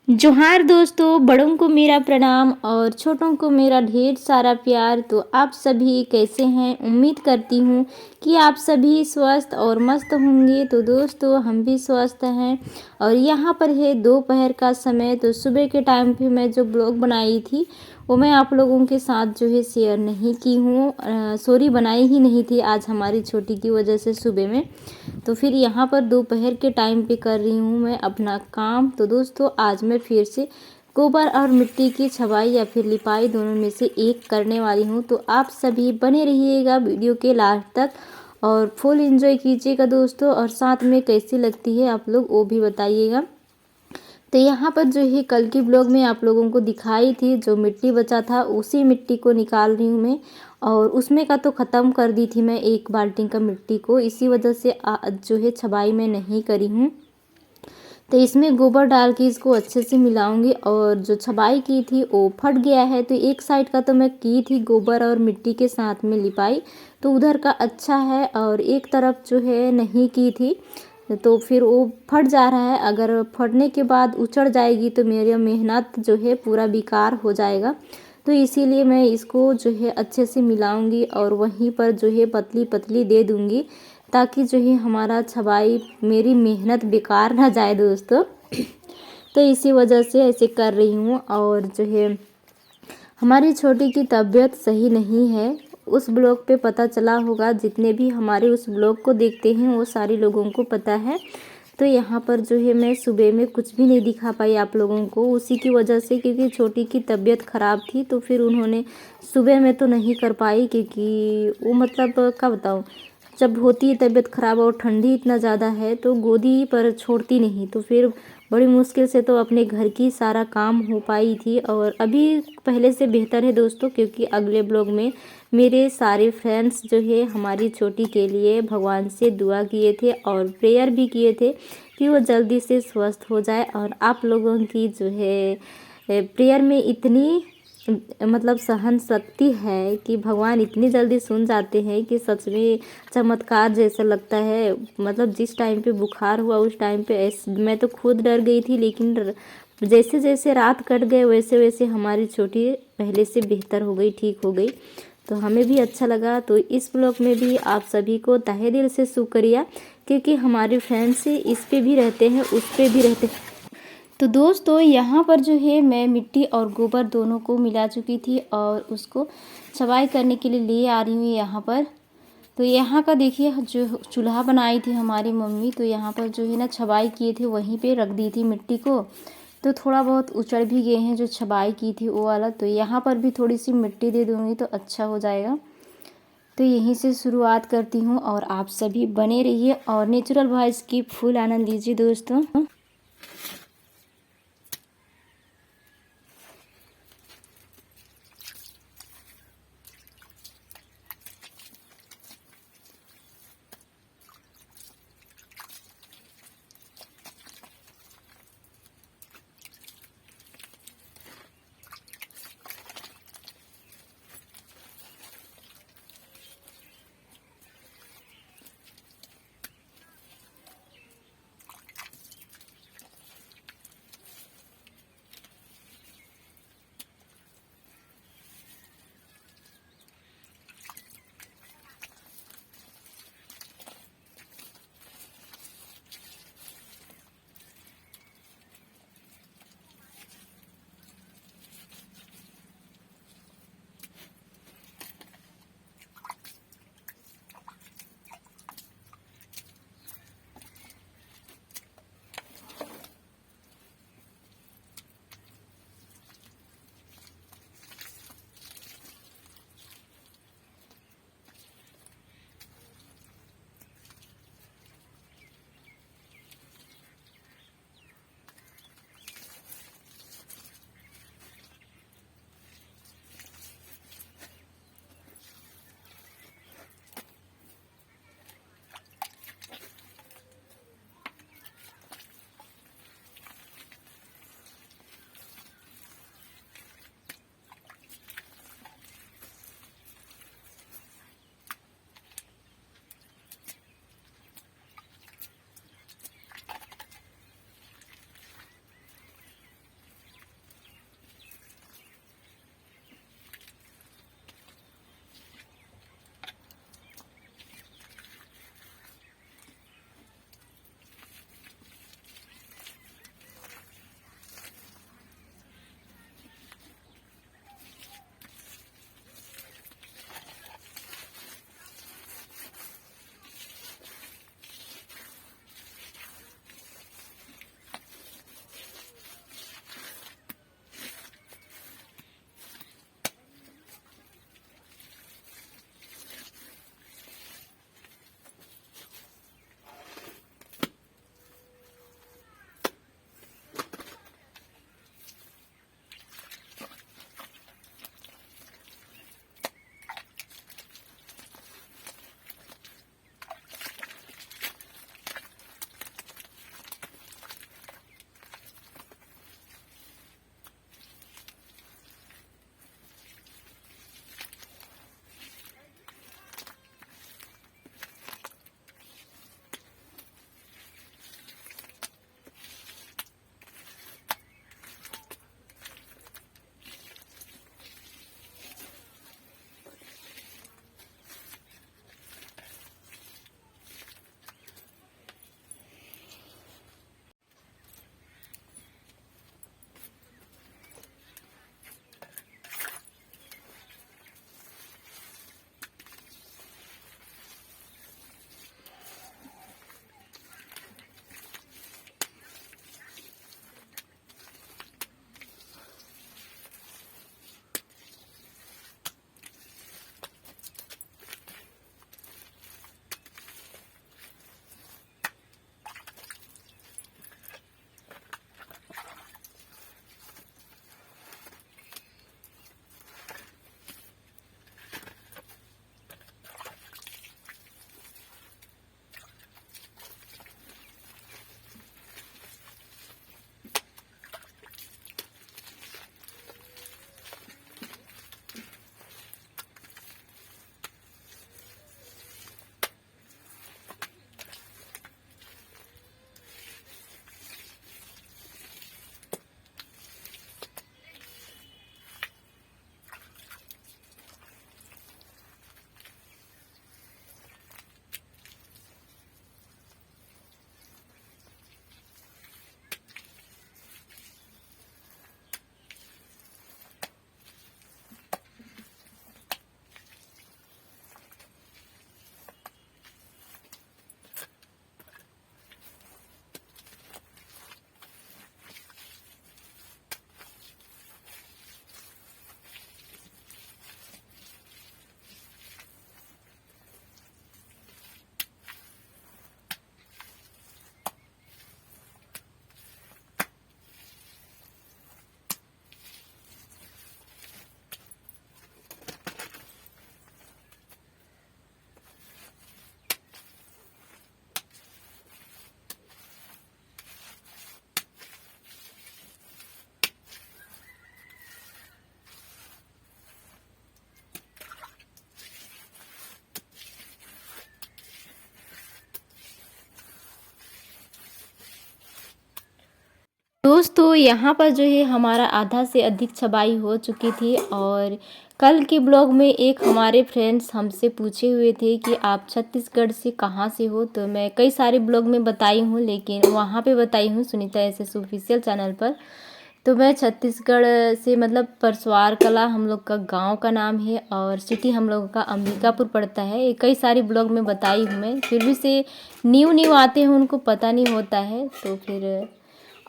जोहार दोस्तों, बड़ों को मेरा प्रणाम और छोटों को मेरा ढेर सारा प्यार। तो आप सभी कैसे हैं? उम्मीद करती हूँ कि आप सभी स्वस्थ और मस्त होंगे। तो दोस्तों, हम भी स्वस्थ हैं और यहाँ पर है दोपहर का समय। तो सुबह के टाइम पे मैं जो ब्लॉग बनाई थी वो मैं आप लोगों के साथ जो है शेयर नहीं की हूँ। सॉरी, बनाई ही नहीं थी आज हमारी छोटी की वजह से सुबह में। तो फिर यहाँ पर दोपहर के टाइम पे कर रही हूँ मैं अपना काम। तो दोस्तों, आज मैं फिर से गोबर और मिट्टी की छवाई या फिर लिपाई दोनों में से एक करने वाली हूँ। तो आप सभी बने रहिएगा वीडियो के लास्ट तक और फुल एंजॉय कीजिएगा दोस्तों। और साथ में कैसी लगती है आप लोग वो भी बताइएगा। तो यहाँ पर जो है कल की ब्लॉग में आप लोगों को दिखाई थी जो मिट्टी बचा था उसी मिट्टी को निकाल रही हूँ मैं। और उसमें का तो ख़त्म कर दी थी मैं एक बाल्टी का मिट्टी को, इसी वजह से जो है छबाई में नहीं करी हूँ। तो इसमें गोबर डाल के इसको अच्छे से मिलाऊंगी। और जो छबाई की थी वो फट गया है, तो एक साइड का तो मैं की थी गोबर और मिट्टी के साथ में लिपाई, तो उधर का अच्छा है और एक तरफ जो है नहीं की थी। तो फिर वो फट जा रहा है। अगर फटने के बाद उचड़ जाएगी तो मेरी मेहनत जो है पूरा बेकार हो जाएगा। तो इसीलिए मैं इसको जो है अच्छे से मिलाऊंगी और वहीं पर जो है पतली पतली दे दूंगी, ताकि जो है हमारा छबाई मेरी मेहनत बेकार ना जाए दोस्तों। तो इसी वजह से ऐसे कर रही हूँ। और जो है हमारी छोटी की तबीयत सही नहीं है, उस ब्लॉग पे पता चला होगा। जितने भी हमारे उस ब्लॉग को देखते हैं वो सारे लोगों को पता है। तो यहाँ पर जो है मैं सुबह में कुछ भी नहीं दिखा पाई आप लोगों को उसी की वजह से, क्योंकि छोटी की तबीयत ख़राब थी। तो फिर उन्होंने सुबह में तो नहीं कर पाई, क्योंकि वो मतलब क्या बताऊँ, जब होती है तबीयत ख़राब और ठंडी इतना ज़्यादा है तो गोदी पर छोड़ती नहीं। तो फिर बड़ी मुश्किल से तो अपने घर की सारा काम हो पाई थी। और अभी पहले से बेहतर है दोस्तों, क्योंकि अगले ब्लॉग में मेरे सारे फ्रेंड्स जो है हमारी छोटी के लिए भगवान से दुआ किए थे और प्रेयर भी किए थे कि वो जल्दी से स्वस्थ हो जाए। और आप लोगों की जो है प्रेयर में इतनी मतलब सहन शक्ति है कि भगवान इतनी जल्दी सुन जाते हैं कि सच में चमत्कार जैसा लगता है। मतलब जिस टाइम पे बुखार हुआ उस टाइम पे मैं तो खुद डर गई थी, लेकिन जैसे जैसे रात कट गए वैसे वैसे हमारी छोटी पहले से बेहतर हो गई, ठीक हो गई। तो हमें भी अच्छा लगा। तो इस ब्लॉग में भी आप सभी को तहे दिल से शुक्रिया, क्योंकि हमारे फ्रेंड्स इस पे भी रहते हैं उस पे भी रहते हैं। तो दोस्तों, यहाँ पर जो है मैं मिट्टी और गोबर दोनों को मिला चुकी थी और उसको छबाई करने के लिए ले आ रही हूँ यहाँ पर। तो यहाँ का देखिए जो चूल्हा बनाई थी हमारी मम्मी, तो यहाँ पर जो है ना छबाई किए थे वहीं पे रख दी थी मिट्टी को। तो थोड़ा बहुत उचड़ भी गए हैं जो छबाई की थी वो वाला। तो यहाँ पर भी थोड़ी सी मिट्टी दे दूँगी तो अच्छा हो जाएगा। तो यहीं से शुरुआत करती हूँ और आप सभी बने रहिए और नेचुरल वॉइस की फुल आनंद लीजिए दोस्तों। दोस्तों यहाँ पर जो है हमारा आधा से अधिक छबाई हो चुकी थी। और कल के ब्लॉग में एक हमारे फ्रेंड्स हमसे पूछे हुए थे कि आप छत्तीसगढ़ से कहाँ से हो। तो मैं कई सारे ब्लॉग में बताई हूँ, लेकिन वहाँ पे बताई हूँ सुनीता एसएस ऑफिशियल चैनल पर। तो मैं छत्तीसगढ़ से, मतलब परसवार कला हम लोग का गांव का नाम है और सिटी हम लोगों का अंबिकापुर पड़ता है। ये कई सारी ब्लॉग में बताई हूँ मैं, फिर भी से न्यू आते हैं उनको पता नहीं होता है। तो फिर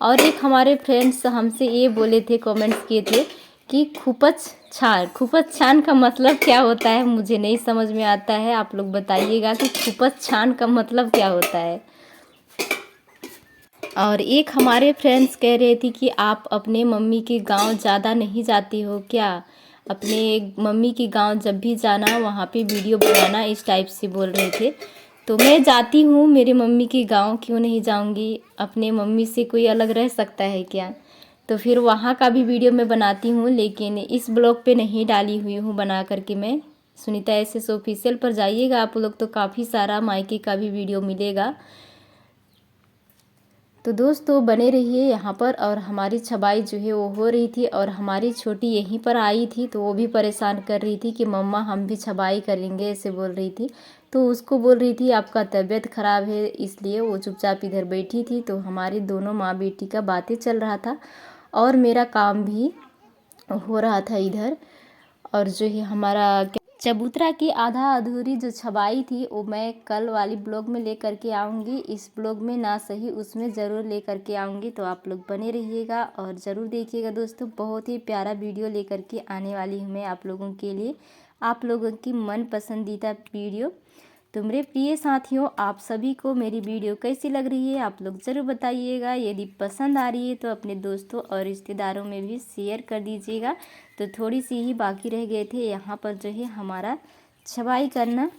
और एक हमारे फ्रेंड्स हमसे ये बोले थे, कमेंट्स किए थे कि खूपच छान का मतलब क्या होता है, मुझे नहीं समझ में आता है। आप लोग बताइएगा कि खूपच छान का मतलब क्या होता है। और एक हमारे फ्रेंड्स कह रहे थे कि आप अपने मम्मी के गांव ज़्यादा नहीं जाती हो क्या, अपने मम्मी के गांव जब भी जाना वहाँ पे वीडियो बनाना, इस टाइप से बोल रहे थे। तो मैं जाती हूँ मेरे मम्मी के गांव, क्यों नहीं जाऊँगी, अपने मम्मी से कोई अलग रह सकता है क्या। तो फिर वहाँ का भी वीडियो मैं बनाती हूँ, लेकिन इस ब्लॉग पे नहीं डाली हुई हूँ बना करके मैं। सुनीता एसएस ऑफिशियल पर जाइएगा आप लोग, तो काफ़ी सारा मायके का भी वीडियो मिलेगा। तो दोस्तों बने रहिए यहाँ पर। और हमारी छबाई जो है वो हो रही थी, और हमारी छोटी यहीं पर आई थी, तो वो भी परेशान कर रही थी कि मम्मा हम भी छबाई करेंगे, ऐसे बोल रही थी। तो उसको बोल रही थी आपका तबीयत ख़राब है, इसलिए वो चुपचाप इधर बैठी थी। तो हमारी दोनों माँ बेटी का बातें चल रहा था और मेरा काम भी हो रहा था इधर। और जो है हमारा चबूतरा की आधा अधूरी जो छबाई थी वो मैं कल वाली ब्लॉग में लेकर के आऊँगी। इस ब्लॉग में ना सही उसमें ज़रूर लेकर के आऊँगी, तो आप लोग बने रहिएगा और ज़रूर देखिएगा दोस्तों। बहुत ही प्यारा वीडियो लेकर के आने वाली हूँ मैं आप लोगों के लिए, आप लोगों की मन पसंदीदा वीडियो। तो मेरे प्रिय साथियों, आप सभी को मेरी वीडियो कैसी लग रही है आप लोग ज़रूर बताइएगा। यदि पसंद आ रही है तो अपने दोस्तों और रिश्तेदारों में भी शेयर कर दीजिएगा। तो थोड़ी सी ही बाकी रह गए थे यहाँ पर जो है हमारा छबाई करना।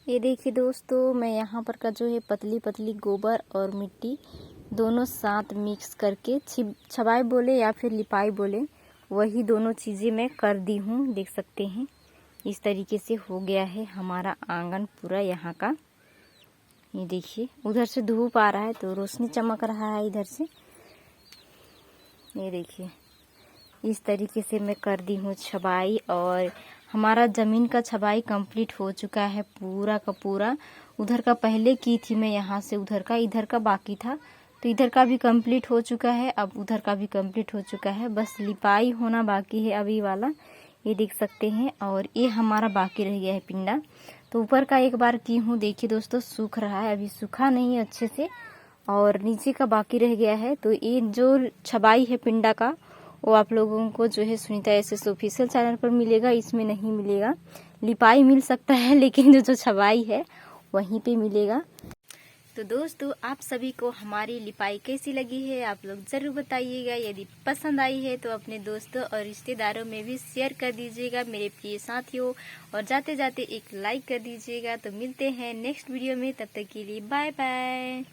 ये देखिए दोस्तों, मैं यहाँ पर का जो है पतली पतली गोबर और मिट्टी दोनों साथ मिक्स करके छबाई बोले या फिर लिपाई बोले, वही दोनों चीज़ें मैं कर दी हूँ। देख सकते हैं इस तरीके से हो गया है हमारा आंगन पूरा यहाँ का। ये देखिए उधर से धूप आ रहा है तो रोशनी चमक रहा है इधर से। ये देखिए इस तरीके से मैं कर दी हूँ छबाई, और हमारा ज़मीन का छबाई कंप्लीट हो चुका है पूरा का पूरा। उधर का पहले की थी मैं, यहाँ से उधर का, इधर का बाकी था तो इधर का भी कंप्लीट हो चुका है, अब उधर का भी कंप्लीट हो चुका है, बस लिपाई होना बाकी है अभी वाला। ये देख सकते हैं, और ये हमारा बाकी रह गया है पिंडा। तो ऊपर का एक बार की हूँ, देखिए दोस्तों सूख रहा है, अभी सूखा नहीं है अच्छे से, और नीचे का बाकी रह गया है। तो ये जो छबाई है पिंडा का, वो आप लोगों को जो है सुनीता एसएस ऑफिशियल चैनल पर मिलेगा, इसमें नहीं मिलेगा। लिपाई मिल सकता है लेकिन जो छबाई है वहीं पे मिलेगा। तो दोस्तों आप सभी को हमारी लिपाई कैसी लगी है आप लोग ज़रूर बताइएगा। यदि पसंद आई है तो अपने दोस्तों और रिश्तेदारों में भी शेयर कर दीजिएगा मेरे प्रिय साथियों, और जाते जाते एक लाइक कर दीजिएगा। तो मिलते हैं नेक्स्ट वीडियो में, तब तक के लिए बाय बाय।